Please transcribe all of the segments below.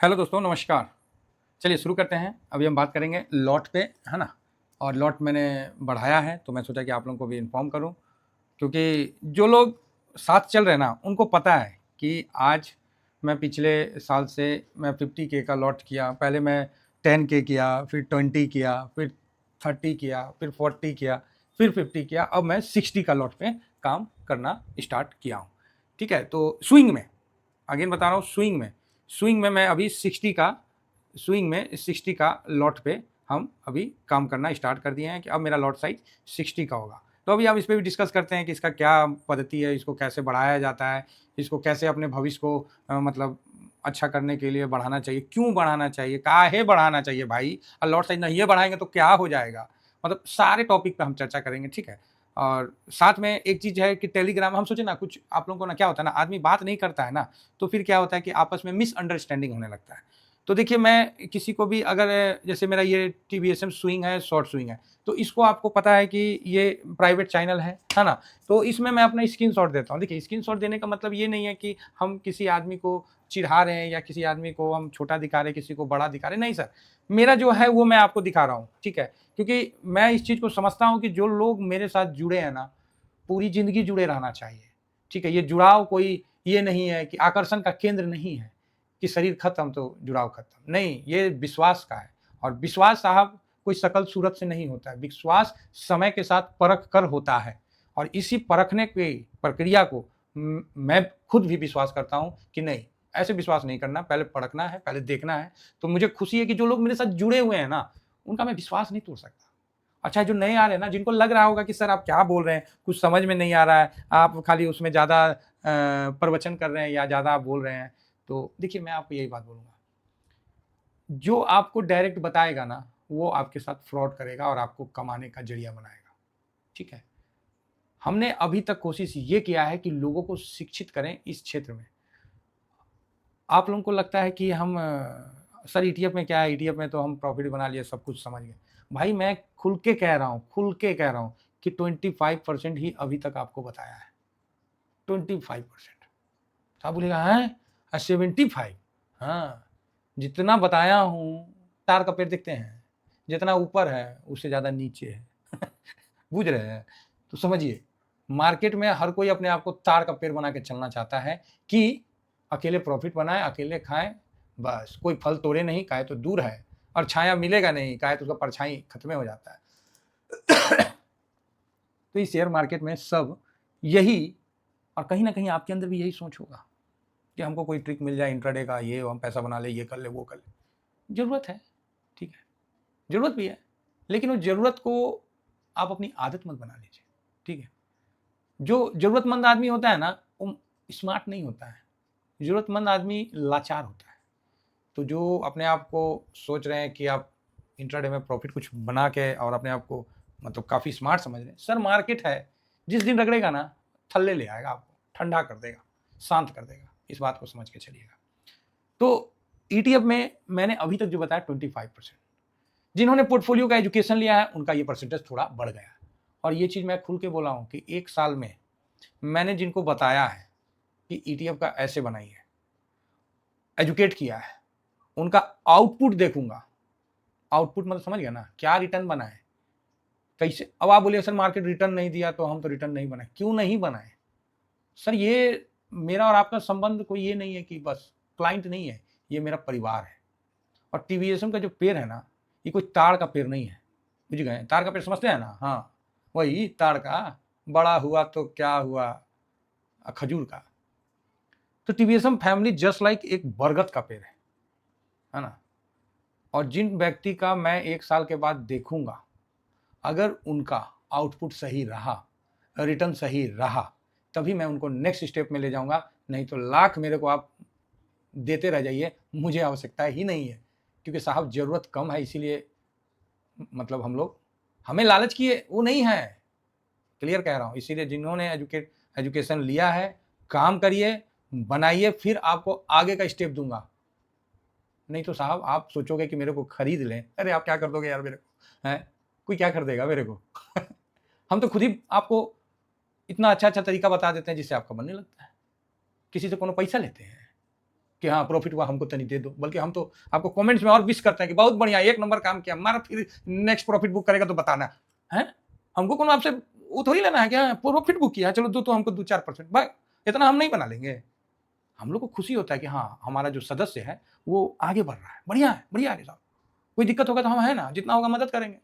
Hello दोस्तों, नमस्कार। चलिए शुरू करते हैं। अभी हम बात करेंगे लॉट पे, है ना। और लॉट मैंने बढ़ाया है तो मैं सोचा कि आप लोगों को भी इन्फॉर्म करूं, क्योंकि जो लोग साथ चल रहे हैं ना उनको पता है कि आज मैं पिछले साल से मैं 50K का लॉट किया। पहले मैं 10K किया, फिर 20 किया, फिर 30 किया, फिर 40 किया, फिर 50 किया। अब मैं 60 का लॉट पे काम करना स्टार्ट किया हूँ। ठीक है, तो स्विंग में, अगेन बता रहा हूँ, स्विंग में मैं अभी 60 का लॉट पे हम अभी काम करना स्टार्ट कर दिए हैं कि अब मेरा लॉट साइज 60 का होगा। तो अभी हम इस पर भी डिस्कस करते हैं कि इसका क्या पद्धति है, इसको कैसे बढ़ाया जाता है, इसको कैसे अपने भविष्य को मतलब अच्छा करने के लिए बढ़ाना चाहिए, क्यों बढ़ाना चाहिए, काहे बढ़ाना चाहिए भाई, और लॉट साइज नहीं बढ़ाएंगे तो क्या हो जाएगा। मतलब सारे टॉपिक पे हम चर्चा करेंगे, ठीक है। और साथ में एक चीज़ है कि टेलीग्राम, हम सोचे ना कुछ आप लोगों को ना क्या होता है ना, आदमी बात नहीं करता है ना तो फिर क्या होता है कि आपस में मिसअंडरस्टैंडिंग होने लगता है। तो देखिए, मैं किसी को भी अगर, जैसे मेरा ये टीवीएसएम स्विंग है, शॉर्ट स्विंग है, तो इसको आपको पता है कि ये प्राइवेट चैनल है ना। तो इसमें मैं अपना स्क्रीनशॉट देता हूँ। देखिए, स्क्रीनशॉट देने का मतलब ये नहीं है कि हम किसी आदमी को चिढ़ा रहे हैं या किसी आदमी को हम छोटा दिखा रहे हैं, किसी को बड़ा दिखा रहे हैं, नहीं सर। मेरा जो है वो मैं आपको दिखा रहा हूँ, ठीक है। क्योंकि मैं इस चीज़ को समझता हूँ कि जो लोग मेरे साथ जुड़े हैं ना, पूरी ज़िंदगी जुड़े रहना चाहिए, ठीक है। ये जुड़ाव कोई ये नहीं है कि आकर्षण का केंद्र नहीं है कि शरीर खत्म तो जुड़ाव खत्म, नहीं, ये विश्वास का है। और विश्वास साहब कोई शकल सूरत से नहीं होता है, विश्वास समय के साथ परख कर होता है। और इसी परखने की प्रक्रिया को मैं खुद भी विश्वास करता हूँ कि नहीं, ऐसे विश्वास नहीं करना, पहले परखना है, पहले देखना है। तो मुझे खुशी है कि जो लोग मेरे साथ जुड़े हुए हैं ना, उनका मैं विश्वास नहीं तोड़ सकता। अच्छा, जो नए आ रहे हैं ना, जिनको लग रहा होगा कि सर आप क्या बोल रहे हैं, कुछ समझ में नहीं आ रहा है, आप खाली उसमें ज़्यादा प्रवचन कर रहे हैं या ज़्यादा आप बोल रहे हैं, तो देखिए मैं आपको यही बात बोलूँगा, जो आपको डायरेक्ट बताएगा ना वो आपके साथ फ्रॉड करेगा और आपको कमाने का जरिया बनाएगा, ठीक है। हमने अभी तक कोशिश ये किया है कि लोगों को शिक्षित करें इस क्षेत्र में। आप लोगों को लगता है कि हम सर ईटीएफ में क्या है, ईटीएफ में तो हम प्रॉफिट बना लिए, सब कुछ समझ गए। भाई मैं खुल के कह रहा हूँ, खुल के कह रहा हूँ कि 25% ही अभी तक आपको बताया है, 25%। तो आप बोलेगा हैं 75, हाँ, जितना बताया हूँ, तार का पेड़ दिखते हैं, जितना ऊपर है उससे ज़्यादा नीचे है। बुझ रहे हैं। तो समझिए, मार्केट में हर कोई अपने आप को तार का पेड़ बना के चलना चाहता है कि अकेले प्रॉफिट बनाए, अकेले खाएं, बस कोई फल तोड़े नहीं, खाए तो दूर है, और छाया मिलेगा नहीं, खाए तो उसका परछाई खत्म हो जाता है। तो इस शेयर मार्केट में सब यही, और कहीं ना कहीं आपके अंदर भी यही सोच होगा कि हमको कोई ट्रिक मिल जाए इंट्राडे का, ये हम पैसा बना ले, ये कर ले, वो कर ले। जरूरत है, ठीक है, जरूरत भी है, लेकिन वो जरूरत को आप अपनी आदत मत बना लीजिए, ठीक है। जो जरूरतमंद आदमी होता है ना वो स्मार्ट नहीं होता है, जरूरतमंद आदमी लाचार होता है। तो जो अपने आप को सोच रहे हैं कि आप इंट्राडे में प्रॉफिट कुछ बना के और अपने आप को मतलब काफ़ी स्मार्ट समझ रहे हैं, सर मार्केट है, जिस दिन रगड़ेगा ना थल्ले ले आएगा, आपको ठंडा कर देगा, शांत कर देगा, इस बात को समझ के चलिएगा। तो ईटीएफ में मैंने अभी तक जो बताया 25%, जिन्होंने पोर्टफोलियो का एजुकेशन लिया है उनका ये परसेंटेज थोड़ा बढ़ गया। और ये चीज़ मैं खुल के बोला हूँ कि एक साल में मैंने जिनको बताया है कि ईटीएफ का ऐसे बनाइए, एजुकेट किया है, उनका आउटपुट देखूंगा। आउटपुट मतलब समझ गया ना, क्या रिटर्न बना है, कैसे। अब आप बोलिए सर मार्केट रिटर्न नहीं दिया तो हम तो रिटर्न नहीं बनाए, क्यों नहीं बनाए सर। ये मेरा और आपका संबंध कोई ये नहीं है कि बस क्लाइंट नहीं है, ये मेरा परिवार है। और टीवीएसएम का जो पेड़ है ना, ये कोई ताड़ का पेड़ नहीं है, बुझ गए, ताड़ का पेड़ समझते हैं ना, हाँ वही ताड़ का, बड़ा हुआ तो क्या हुआ, खजूर का। तो टीवीएसएम फैमिली जस्ट लाइक एक बरगद का पेड़ है ना। और जिन व्यक्ति का मैं एक साल के बाद देखूंगा, अगर उनका आउटपुट सही रहा, रिटर्न सही रहा, तभी मैं उनको नेक्स्ट स्टेप में ले जाऊंगा, नहीं तो लाख मेरे को आप देते रह जाइए, मुझे आवश्यकता ही नहीं है। क्योंकि साहब जरूरत कम है, इसीलिए मतलब हम लोग, हमें लालच की वो नहीं है, क्लियर कह रहा हूँ। इसीलिए जिन्होंने एजुकेशन लिया है, काम करिए, बनाइए, फिर आपको आगे का स्टेप दूंगा। नहीं तो साहब आप सोचोगे कि मेरे को खरीद लें, अरे आप क्या कर दोगे यार मेरे को, है कोई क्या खरीदेगा मेरे को। हम तो खुद ही आपको इतना अच्छा अच्छा तरीका बता देते हैं जिससे आपका बनने लगता है। किसी से कोनो पैसा लेते हैं, कि हाँ प्रॉफिट हुआ, हमको तनी दे दो, बल्कि हम तो आपको कमेंट्स में और विश करते हैं कि बहुत बढ़िया, एक नंबर काम किया, हमारा फिर नेक्स्ट प्रॉफिट बुक करेगा तो बताना है। हमको कौन आपसे वो थोड़ी लेना है क्या, प्रॉफिट बुक किया चलो दो, तो हमको 2-4% भाई, इतना हम नहीं बना लेंगे। हम लोग को खुशी होता है कि हाँ हमारा जो सदस्य है वो आगे बढ़ रहा है, बढ़िया है, बढ़िया है साहब। कोई दिक्कत होगा तो हम है ना, जितना होगा मदद करेंगे,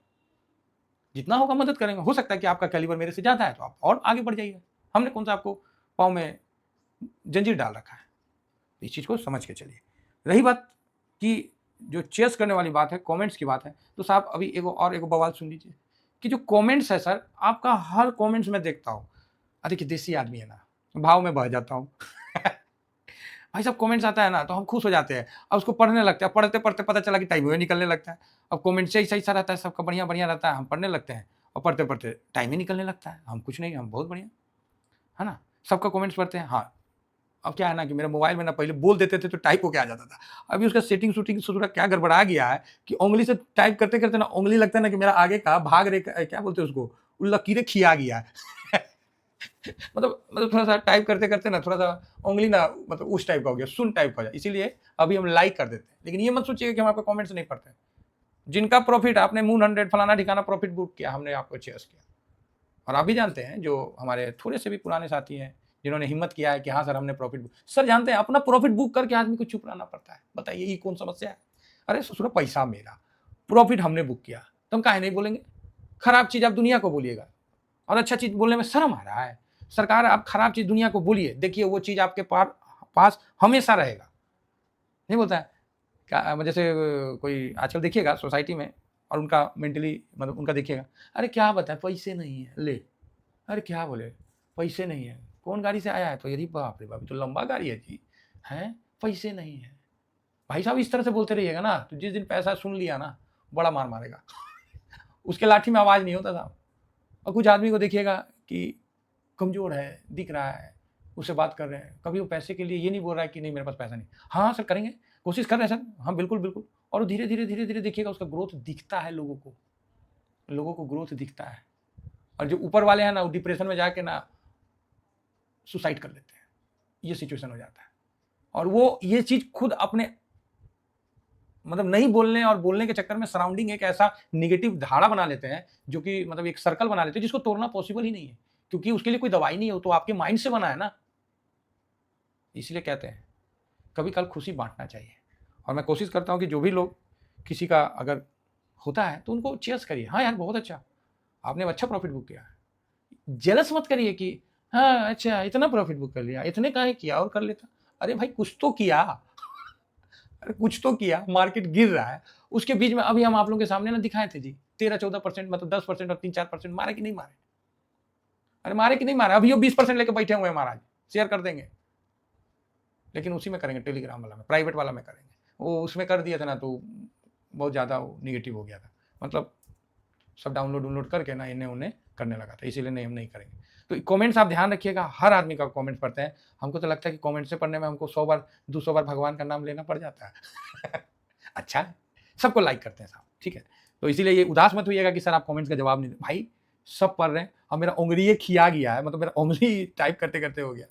जितना होगा मदद करेंगे। हो सकता है कि आपका कैलिबर मेरे से ज़्यादा है तो आप और आगे बढ़ जाइए। हमने कौन सा आपको पाँव में जंजीर डाल रखा है। इस चीज़ को समझ के चलिए। रही बात कि जो चेस करने वाली बात है, कमेंट्स की बात है, तो साहब अभी एगो बवाल सुन लीजिए कि जो कमेंट्स है सर, आपका हर कमेंट्स में देखता हूँ। अरे कि देसी आदमी है ना, भाव में बह जाता हूँ। भाई साहब कमेंट्स आता है ना तो हम खुश हो जाते हैं, अब उसको पढ़ने लगते हैं, पढ़ते पढ़ते पता चला कि टाइम हुए निकलने लगता है। अब कमेंट से ही सा रहता है, सबका बढ़िया बढ़िया रहता है, हम पढ़ने लगते हैं और पढ़ते पढ़ते टाइम ही निकलने लगता है। हम कुछ नहीं, हम बहुत बढ़िया, है ना, सबका कमेंट्स पढ़ते हैं। हाँ, अब क्या है ना कि मेरे मोबाइल में ना पहले बोल देते थे तो टाइप होके आ जाता था, अभी उसका सेटिंग शूटिंग से थोड़ा क्या गड़बड़ा गया है कि उंगली से टाइप करते करते ना उंगली लगता है ना कि मेरा आगे का भाग रेखा, क्या बोलते हैं उसको, लकीरें खिया गया है। मतलब थोड़ा सा टाइप करते करते ना थोड़ा सा उंगली ना मतलब उस टाइप का हो गया, सुन टाइप का हो जाए, इसीलिए अभी हम लाइक कर देते हैं। लेकिन ये मत सोचिएगा कि हम आपके कमेंट्स नहीं पढ़ते। जिनका प्रॉफिट आपने मून 100 फलाना ठिकाना प्रॉफिट बुक किया, हमने आपको चेयर्स किया। और आप भी जानते हैं जो हमारे थोड़े से भी पुराने साथी हैं जिन्होंने हिम्मत किया है कि हाँ सर हमने प्रॉफिट बुक, सर जानते हैं अपना प्रॉफिट बुक करके आदमी को चुप रहना पड़ता है। बताइए ये कौन समस्या है। अरे ससुरा पैसा मेरा, प्रॉफिट हमने बुक किया, तो हम काहे नहीं बोलेंगे। खराब चीज आप दुनिया को बोलिएगा और अच्छा चीज बोलने में शर्म आ रहा है। सरकार आप खराब चीज दुनिया को बोलिए, देखिए वो चीज आपके पास हमेशा रहेगा। नहीं बोलता है क्या, जैसे कोई आजकल देखिएगा सोसाइटी में और उनका मेंटली मतलब उनका देखिएगा, अरे क्या बताए पैसे नहीं है ले, अरे क्या बोले पैसे नहीं है, कौन गाड़ी से आया है, तो यदि बाप रे बाप तो लंबा गाड़ी है जी, हैं पैसे नहीं है। भाई साहब इस तरह से बोलते रहिएगा ना तो जिस दिन पैसा सुन लिया ना बड़ा मार मारेगा। उसके लाठी में आवाज़ नहीं होता साहब। और कुछ आदमी को देखिएगा कि कमज़ोर है, दिख रहा है, उससे बात कर रहे हैं, कभी वो पैसे के लिए ये नहीं बोल रहा है कि नहीं मेरे पास पैसा नहीं। हाँ सर करेंगे, कोशिश कर रहे हैं सर, हाँ बिल्कुल बिल्कुल। और धीरे धीरे धीरे धीरे देखिएगा उसका ग्रोथ दिखता है, लोगों को ग्रोथ दिखता है। और जो ऊपर वाले हैं ना वो डिप्रेशन में जाके ना सुसाइड कर लेते हैं, ये सिचुएशन हो जाता है। और वो ये चीज़ खुद अपने मतलब नहीं बोलने और बोलने के चक्कर में सराउंडिंग एक ऐसा निगेटिव धारा बना लेते हैं जो कि मतलब एक सर्कल बना लेते हैं जिसको तोड़ना पॉसिबल ही नहीं है, क्योंकि उसके लिए कोई दवाई नहीं है, तो आपके माइंड से बना है ना। इसलिए कहते हैं कभी कल खुशी बांटना चाहिए। और मैं कोशिश करता हूँ कि जो भी लोग किसी का अगर होता है तो उनको चेयर्स करिए, हाँ यार बहुत अच्छा, आपने अच्छा प्रॉफिट बुक किया। जेलस मत करिए कि हाँ अच्छा इतना प्रॉफिट बुक कर लिया, इतने काहे किया और कर लेता। अरे भाई कुछ तो किया, अरे कुछ तो किया, मार्केट गिर रहा है, उसके बीच में अभी हम आप लोगों के सामने ना दिखाए थे जी 13-14% मतलब 10% और 3-4% मारे कि नहीं मारे। अरे मारे कि नहीं मारे, अभी वो 20% लेके बैठे हुए हैं महाराज, शेयर कर देंगे। लेकिन उसी में करेंगे, टेलीग्राम वाला में, प्राइवेट वाला में करेंगे। वो उसमें कर दिया था ना तो बहुत ज़्यादा निगेटिव हो गया था, मतलब सब डाउनलोड करके ना इन्हें उन्हें करने लगा था, इसीलिए नहीं हम नहीं करेंगे। तो कमेंट्स आप ध्यान रखिएगा, हर आदमी का कमेंट्स पढ़ते हैं। हमको तो लगता है कि कमेंट से पढ़ने में हमको 100 बार 200 बार भगवान का नाम लेना पड़ जाता है। अच्छा है, सबको लाइक करते हैं साहब, ठीक है। तो इसीलिए ये उदास मत होइएगा कि सर आप कमेंट्स का जवाब नहीं, भाई सब पढ़ रहे हैं और मेरा उंगली खिया गया है, मतलब मेरा उंगली टाइप करते करते हो गया,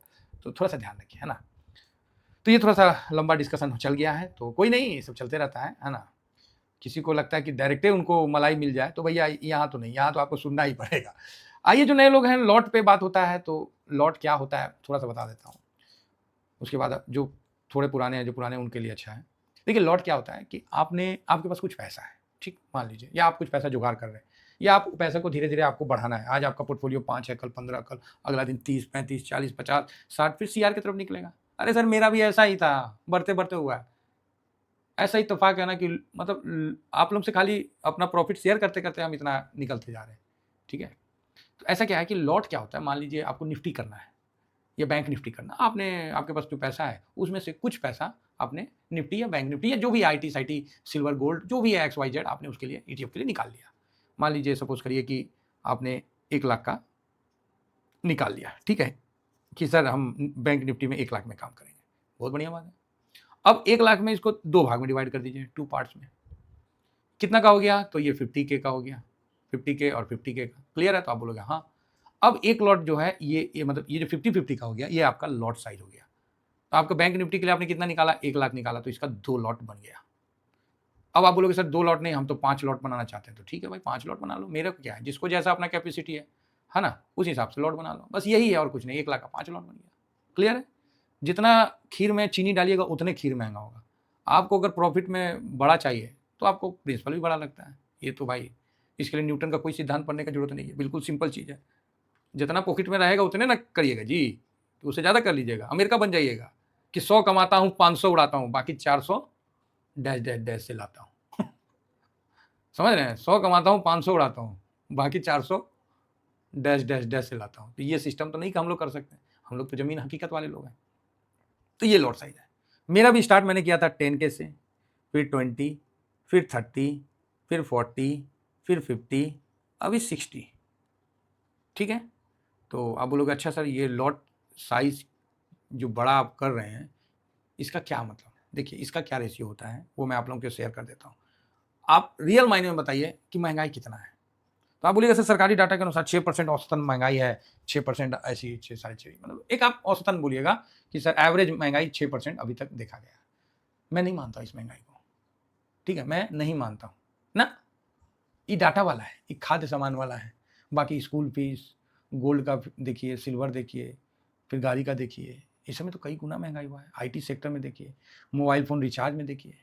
तो थोड़ा सा ध्यान रखिए, है ना। तो ये थोड़ा सा लंबा डिस्कशन चल गया है, तो कोई नहीं, ये सब चलते रहता है ना। किसी को लगता है कि डायरेक्टे उनको मलाई मिल जाए तो भैया यहाँ तो नहीं, यहाँ तो आपको सुनना ही पड़ेगा। आइए जो नए लोग हैं, लॉट पे बात होता है, तो लॉट क्या होता है थोड़ा सा बता देता हूँ, उसके बाद जो थोड़े पुराने हैं, जो पुराने उनके लिए अच्छा है। देखिए लॉट क्या होता है कि आपके पास कुछ पैसा है, ठीक मान लीजिए, या आप कुछ पैसा जुगाड़ कर रहे हैं, या आप पैसे को धीरे धीरे आपको बढ़ाना है। आज आपका पोर्टफोलियो 5 है, कल 15, कल अगला दिन 30, 35, 40, 50, 60, फिर सीआर की तरफ निकलेगा। अरे सर मेरा भी ऐसा ही था, बढ़ते बढ़ते हुआ है। ऐसा इत्तेफाक है ना कि मतलब आप लोग से खाली अपना प्रॉफिट शेयर करते करते हम इतना निकलते जा रहे हैं, ठीक है। तो ऐसा क्या है कि लॉट क्या होता है, मान लीजिए आपको निफ्टी करना है या बैंक निफ्टी करना, आपने आपके पास जो पैसा है उसमें से कुछ पैसा आपने निफ्टी या बैंक निफ्टी या जो भी आईटी साईटी सिल्वर गोल्ड जो भी है XYZ आपने उसके लिए ETF के लिए निकाल लिया। मान लीजिए सपोज करिए कि आपने 1 लाख का निकाल लिया, ठीक है, कि सर हम बैंक निफ्टी में 1 लाख में काम करेंगे, बहुत बढ़िया बात है। अब 1 लाख में इसको 2 भाग में डिवाइड कर दीजिए, 2 पार्ट्स में। कितना का हो गया, तो ये 50K का हो गया, 50K और 50K का, क्लियर है। तो आप बोलोगे हाँ। अब एक लॉट जो है ये मतलब ये जो 50-50 का हो गया, ये आपका लॉट साइज हो गया। तो आपका बैंक निफ्टी के लिए आपने कितना निकाला, 1 लाख निकाला, तो इसका 2 लॉट बन गया। अब आप बोलोगे सर 2 लॉट नहीं, हम तो 5 लॉट बनाना चाहते हैं। तो ठीक है भाई, 5 लॉट बना लो, मेरे को क्या है, जिसको जैसा अपना कैपेसिटी है ना, उस हिसाब से लॉट बना लो, बस यही है और कुछ नहीं। 1 लाख का 5 लॉट बन गया। क्लियर है? जितना खीर में चीनी डालिएगा उतने खीर महंगा होगा। आपको अगर प्रॉफिट में बड़ा चाहिए तो आपको प्रिंसिपल भी बड़ा लगता है। ये तो भाई इसके लिए न्यूटन का कोई सिद्धांत पढ़ने की जरूरत नहीं है, बिल्कुल सिंपल चीज़ है। जितना पॉकेट में रहेगा उतने ना करिएगा जी, तो उससे ज़्यादा कर लीजिएगा, अमेरिका बन जाइएगा कि 100 कमाता हूँ 500 उड़ाता हूँ, बाकी 400 डैश डैश डैश से लाता हूँ। समझ रहे हैं? 100 कमाता हूँ 500 उड़ाता हूँ, बाकी 400 डैश डैश डैश से लाता हूँ। तो ये सिस्टम तो नहीं कि हम लोग कर सकते, हम लोग तो ज़मीन हकीकत वाले लोग हैं। तो ये लॉट साइज है। मेरा भी स्टार्ट मैंने किया था 10K से, फिर 20, फिर 30, फिर 40, फिर 50, अभी 60। ठीक है? तो आप बोलोगे अच्छा सर ये लॉट साइज जो बड़ा आप कर रहे हैं इसका क्या मतलब? देखिए इसका क्या रेशियो होता है वो मैं आप लोगों को शेयर कर देता हूँ। आप रियल मायने में बताइए कि महंगाई कितना है। तो आप बोलिएगा सर सरकारी डाटा के अनुसार 6% औसतन महंगाई है, 6% ऐसी 6 साढ़े 6, मतलब एक आप औसतन बोलिएगा कि सर एवरेज महंगाई 6% अभी तक देखा गया। मैं नहीं मानता इस महंगाई को, ठीक है, मैं नहीं मानता हूँ ना। ये डाटा वाला है, ये खाद्य सामान वाला है, बाकी स्कूल फीस, गोल्ड का देखिए, सिल्वर देखिए, फिर गाड़ी का देखिए, इस समय तो कई गुना महंगाई हुआ है। IT सेक्टर में देखिए, मोबाइल फ़ोन रिचार्ज में देखिए,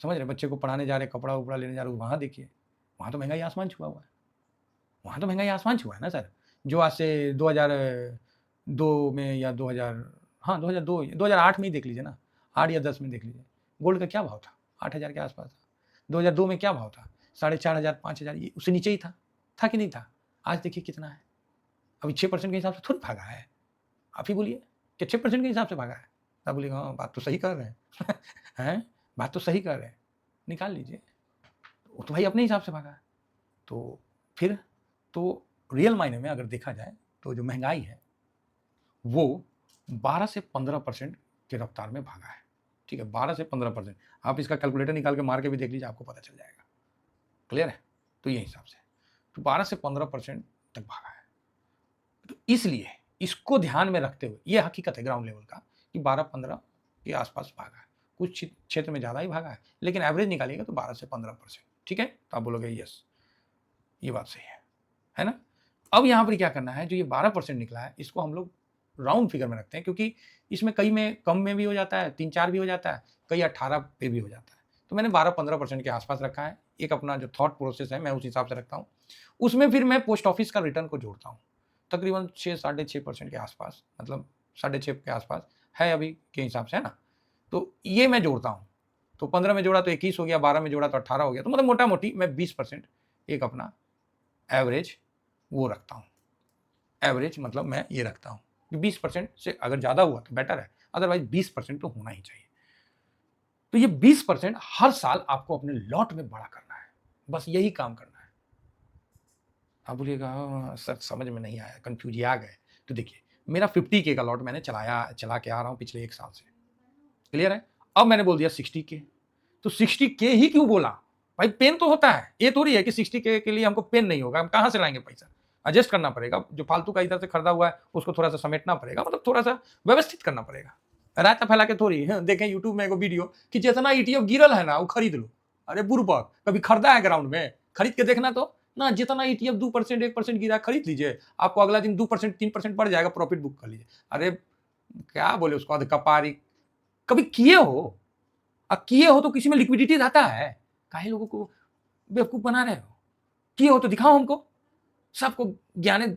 समझ रहे हैं, बच्चे को पढ़ाने जा रहे हैं, कपड़ा उपड़ा लेने जा रहे हो, वहाँ देखिए, वहाँ तो महंगाई आसमान छुआ हुआ है। वहाँ तो महंगाई आसमान छुआ है ना सर। जो आज से 2002 में या 2000, हाँ 2002 2008 में ही देख लीजिए ना, 8 या 10 में देख लीजिए, गोल्ड का क्या भाव था, 8,000 के आसपास था। 2002 में क्या भाव था, 4,500 5,000, ये उससे नीचे ही था कि नहीं था? आज देखिए कितना है। अभी 6% के हिसाब से थोड़ी भागा है। आप ही बोलिए कि 6% के हिसाब से भागा है? आप बोलिएगा हाँ बात तो सही कर रहे हैं। हैं, बात तो सही कर रहे हैं, निकाल लीजिए। वो तो भाई अपने हिसाब से भागा है। तो फिर तो रियल मायने में अगर देखा जाए तो जो महंगाई है वो 12 से 15% की रफ्तार में भागा है। ठीक है, 12 से 15%। आप इसका कैलकुलेटर निकाल के मार के भी देख लीजिए, आपको पता चल जाएगा। क्लियर है? तो ये हिसाब से तो 12 से 15% तक भागा है। तो इसलिए इसको ध्यान में रखते हुए, ये हकीकत है ग्राउंड लेवल का कि 12-15 के आसपास भागा है। कुछ क्षेत्र में ज़्यादा ही भागा है, लेकिन एवरेज निकालिएगा तो 12 से 15%। ठीक है, तो आप बोलोगे यस ये बात सही है ना? अब यहाँ पर क्या करना है, जो ये 12% निकला है इसको हम लोग राउंड फिगर में रखते हैं, क्योंकि इसमें कई में कम में भी हो जाता है, 3-4 भी हो जाता है, कई 18 पे भी हो जाता है। तो मैंने 12-15% के आसपास रखा है। एक अपना जो थॉट प्रोसेस है मैं उस हिसाब से रखता हूँ। उसमें फिर मैं पोस्ट ऑफिस का रिटर्न को जोड़ता हूँ, तकरीबन 6 साढ़े 6% के आसपास, मतलब 6.5 के आसपास है अभी के हिसाब से, है ना? तो ये मैं जोड़ता हूँ। तो 15 में जोड़ा तो 21 हो गया, 12 में जोड़ा तो 18 हो गया, तो मतलब मोटा मोटी मैं 20% एक अपना एवरेज वो रखता हूँ। एवरेज मतलब मैं ये रखता हूँ कि 20% से अगर ज़्यादा हुआ तो बेटर है, अदरवाइज 20% तो होना ही चाहिए। तो ये 20% हर साल आपको अपने लॉट में बड़ा करना है, बस यही काम करना है। आप बोलिएगा सर समझ में नहीं आया, कंफ्यूज आ गए। तो देखिए मेरा 50K का लॉट मैंने चला के आ रहा हूँ पिछले 1 साल से। क्लियर है? अब मैंने बोल दिया 60K, तो 60K ही क्यों बोला? भाई पेन तो होता है, ये थोड़ी है कि 60K के लिए हमको पेन नहीं होगा, हम कहाँ से लाएंगे पैसा? एडजस्ट करना पड़ेगा, जो फालतू का इधर से खरीदा हुआ है उसको थोड़ा सा समेटना पड़ेगा, मतलब थोड़ा सा व्यवस्थित करना पड़ेगा। रायता फैला के थोड़ी देखें यूट्यूब में एगो वीडियो कि जितना ETF गिरल है ना वो खरीद लो। अरे बुरबक, कभी खरीदा है ग्राउंड में? खरीद के देखना तो ना, जितना ETF 2% 1% गिरा खरीद लीजिए, आपको अगला दिन 2% 3% बढ़ जाएगा, प्रॉफिट बुक कर लीजिए। अरे क्या बोले उसको, अधकपारी। कभी किए हो? किए हो तो किसी में लिक्विडिटी रहता है, काहे लोगों को बेवकूफ बना रहे हो? किए हो तो दिखाओ हमको। सबको ज्ञान,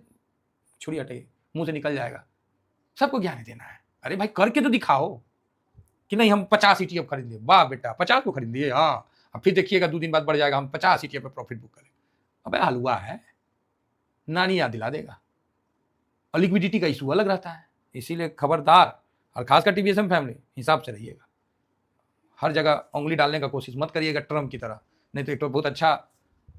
छोड़िए हटाइए, मुंह से निकल जाएगा, सबको ज्ञान देना है। अरे भाई करके तो दिखाओ कि नहीं हम 50 ETF खरीद लिए, वाह बेटा 50 को खरीद लिए, हाँ अब फिर देखिएगा 2 दिन बाद बढ़ जाएगा, हम 50 ETF पे प्रॉफिट बुक करें। अबे हलवा है, नानी याद दिला देगा। और लिक्विडिटी का इशू अलग रहता है, इसीलिए खबरदार, और खासकर TVSM फैमिली हिसाब से रहिएगा। हर जगह उंगली डालने का कोशिश मत करिएगा ट्रम्प की तरह। नहीं तो एक तो बहुत अच्छा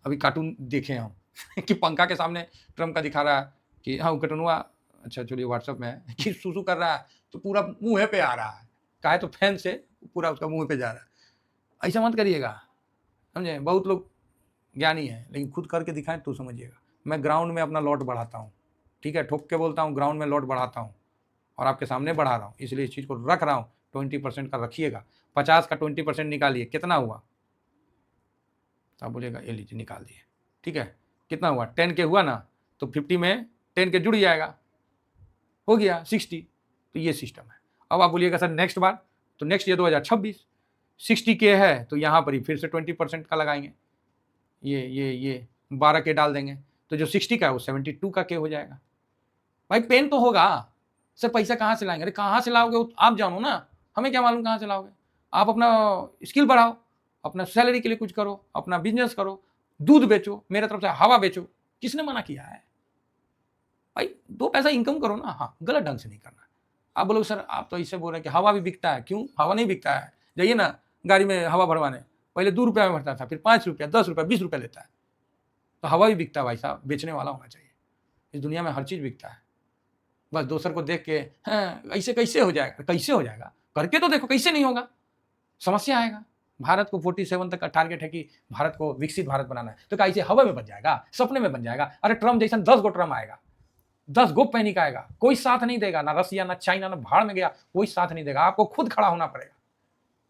अभी कार्टून देखे हम कि पंखा के सामने ट्रम्प का दिखा रहा है कि हाँ कटनुआ, अच्छा चलिए व्हाट्सएप में है कि सुसु कर रहा है तो पूरा मुंह पे आ रहा है, काहे तो फैन से पूरा उसका मुंह पे जा रहा है। ऐसा मत करिएगा, समझे? बहुत लोग ज्ञानी है लेकिन खुद करके दिखाएं तो समझिएगा। मैं ग्राउंड में अपना लॉट बढ़ाता हूँ, ठीक है, ठोक के बोलता हूँ, ग्राउंड में लॉट बढ़ाता हूँ। और आपके सामने बढ़ा रहा हूँ, इसलिए इस चीज़ को रख रहा हूँ। 20% का रखिएगा, 50 का 20% निकालिए, कितना हुआ? तो आप बोलिएगा ये लीजिए निकाल दिए, ठीक है। कितना हुआ? 10 के हुआ ना, तो 50 में 10 के जुड़ जाएगा, हो गया 60। तो ये सिस्टम है। अब आप बोलिएगा सर नेक्स्ट बार, तो नेक्स्ट ईयर 2026 60 के है, तो यहाँ पर ही फिर से 20% का लगाएंगे, ये 12 के डाल देंगे, तो जो 60 का है वो 72 का के हो जाएगा। भाई पेन तो होगा, सर पैसा कहाँ से लाएंगे? अरे कहाँ से लाओगे वो आप जानो ना, हमें क्या मालूम कहाँ से लाओगे? आप अपना स्किल बढ़ाओ, अपना सैलरी के लिए कुछ करो, अपना बिजनेस करो, दूध बेचो, मेरे तरफ से हवा बेचो, किसने मना किया है? भाई 2 पैसा इनकम करो ना। हाँ, गलत ढंग से नहीं करना। आप बोलोगे सर आप तो इससे बोल रहे हैं कि हवा भी बिकता है, क्यों? हवा नहीं बिकता है, जाइए ना गाड़ी में हवा भरवाने, पहले 2 रुपया में भरता था, फिर 5 रुपया, 10 रुपया, 20 रुपया लेता है। तो हवा भी बिकता है भाई साहब, बेचने वाला होना चाहिए। इस दुनिया में हर चीज़ बिकता है। बस दोसर को देख के हाँ, ऐसे कैसे हो जाएगा? कैसे हो जाएगा? करके तो देखो, कैसे नहीं होगा? समस्या आएगा। भारत को 47 तक का टारगेट है कि भारत को विकसित भारत बनाना है, तो क्या ऐसे हवा में बन जाएगा? सपने में बन जाएगा? अरे ट्रम्प जैसा 10 गो ट्रम्प आएगा, 10 गो पैनिक आएगा, कोई साथ नहीं देगा, ना रसिया, ना चाइना, ना भाड़ में गया, कोई साथ नहीं देगा। आपको खुद खड़ा होना पड़ेगा,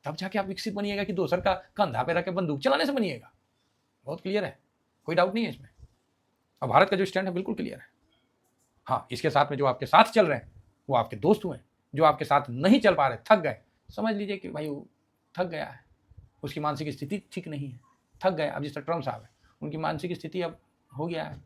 तब जाके आप विकसित बनिएगा कि दोसर का कंधा पे रख के बंदूक चलाने से बनिएगा। बहुत क्लियर है, कोई डाउट नहीं है इसमें। और भारत का जो स्टैंड है बिल्कुल क्लियर है। हाँ, इसके साथ में जो आपके साथ चल रहे हैं वो आपके दोस्त हुए, जो आपके साथ नहीं चल पा रहे, थक गए, समझ लीजिए कि भाई वो थक गया है, उसकी मानसिक स्थिति ठीक नहीं है, थक गए। अब जिस तरह ट्रम्प साहब है, उनकी मानसिक स्थिति अब हो गया है,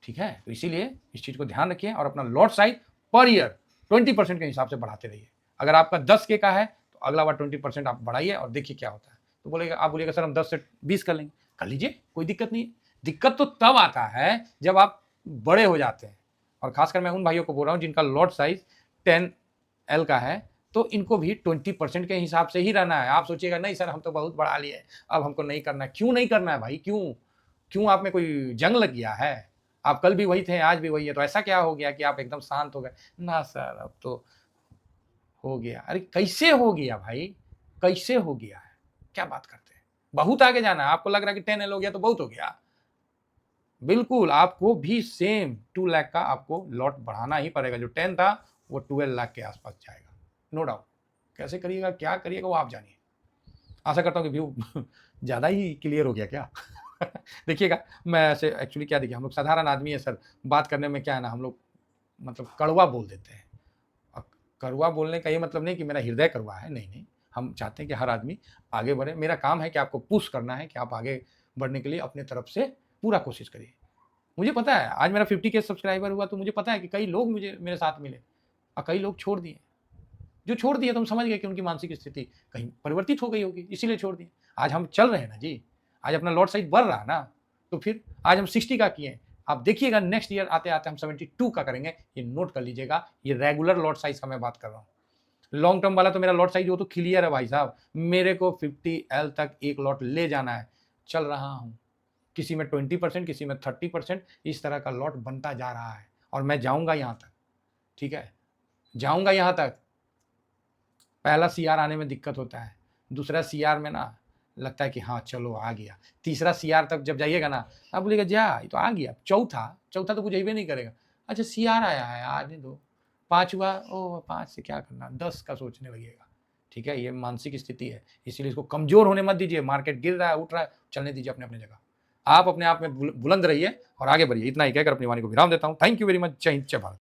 ठीक है। तो इसीलिए इस चीज़ को ध्यान रखिए और अपना लॉट साइज पर ईयर 20% के हिसाब से बढ़ाते रहिए। अगर आपका 10 के का है तो अगला बार 20% आप बढ़ाइए और देखिए क्या होता है। तो बोलेगा, आप बोलिएगा सर हम 10 से 20 कर लेंगे, कर लीजिए, कोई दिक्कत नहीं है। दिक्कत तो तब आता है जब आप बड़े हो जाते हैं, और खासकर मैं उन भाइयों को बोल रहा हूँ जिनका लॉट साइज 10L का है, तो इनको भी 20% के हिसाब से ही रहना है। आप सोचिएगा नहीं सर हम तो बहुत बढ़ा लिए, अब हमको नहीं करना है। क्यों नहीं करना है भाई? क्यों आप में कोई जंग लग गया है? आप कल भी वही थे, आज भी वही है, तो ऐसा क्या हो गया कि आप एकदम शांत हो गए? ना सर अब तो हो गया। अरे कैसे हो गया भाई? कैसे हो गया है? क्या बात करते हैं? बहुत आगे जाना है। आपको लग रहा है कि 10L हो गया तो बहुत हो गया? बिल्कुल, आपको भी सेम 2 लाख का आपको लॉट बढ़ाना ही पड़ेगा। जो 10 था वो 12 लाख के आसपास जाएगा, नो डाउट। कैसे करिएगा, क्या करिएगा, वो आप जानिए। आशा करता हूँ कि व्यू ज़्यादा ही क्लियर हो गया क्या? देखिएगा, मैं ऐसे एक्चुअली क्या, देखिए हम लोग साधारण आदमी है सर, बात करने में क्या है ना, हम लोग मतलब कड़वा बोल देते हैं। अब कड़वा बोलने का ये मतलब नहीं कि मेरा हृदय कड़वा है, नहीं। हम चाहते हैं कि हर आदमी आगे बढ़े। मेरा काम है कि आपको पुश करना है कि आप आगे बढ़ने के लिए अपने तरफ से पूरा कोशिश करिए। मुझे पता है आज मेरा 50 के सब्सक्राइबर हुआ, तो मुझे पता है कि कई लोग मेरे साथ मिले और कई लोग छोड़ दिए। जो छोड़ दिए तो हम समझ गए कि उनकी मानसिक स्थिति कहीं परिवर्तित हो गई होगी, इसीलिए छोड़ दिए। आज हम चल रहे हैं ना जी, आज अपना लॉट साइज बढ़ रहा है ना, तो फिर आज हम 60 का किए, आप देखिएगा नेक्स्ट ईयर आते आते हम 72 का करेंगे। ये नोट कर लीजिएगा, ये रेगुलर लॉट साइज का मैं बात कर रहा हूँ। लॉन्ग टर्म वाला तो मेरा लॉट साइज वो तो क्लियर है भाई साहब, मेरे को 50L तक एक लॉट ले जाना है, चल रहा हूँ। किसी में 20%, किसी में 30%, इस तरह का लॉट बनता जा रहा है और मैं जाऊँगा यहाँ तक, ठीक है, जाऊँगा यहाँ तक। पहला CR आने में दिक्कत होता है, दूसरा CR में ना लगता है कि हाँ चलो आ गया, तीसरा CR तक जब जाइएगा ना आप बोलिएगा जा ये तो आ गया, चौथा तो कुछ ही नहीं करेगा। अच्छा CR आया है, आने दो। 5 हुआ, ओ 5 से क्या करना, 10 का सोचने लगेगा, ठीक है। ये मानसिक स्थिति है, इसीलिए इसको कमजोर होने मत दीजिए। मार्केट गिर रहा है, उठ रहा है, चलने दीजिए अपने अपने जगह। आप अपने आप में बुलंद रहिए और आगे बढ़िए। इतना ही कहकर अपनी वाणी को विराम देता हूँ। Thank you very much. जय हिंद, जय भारत।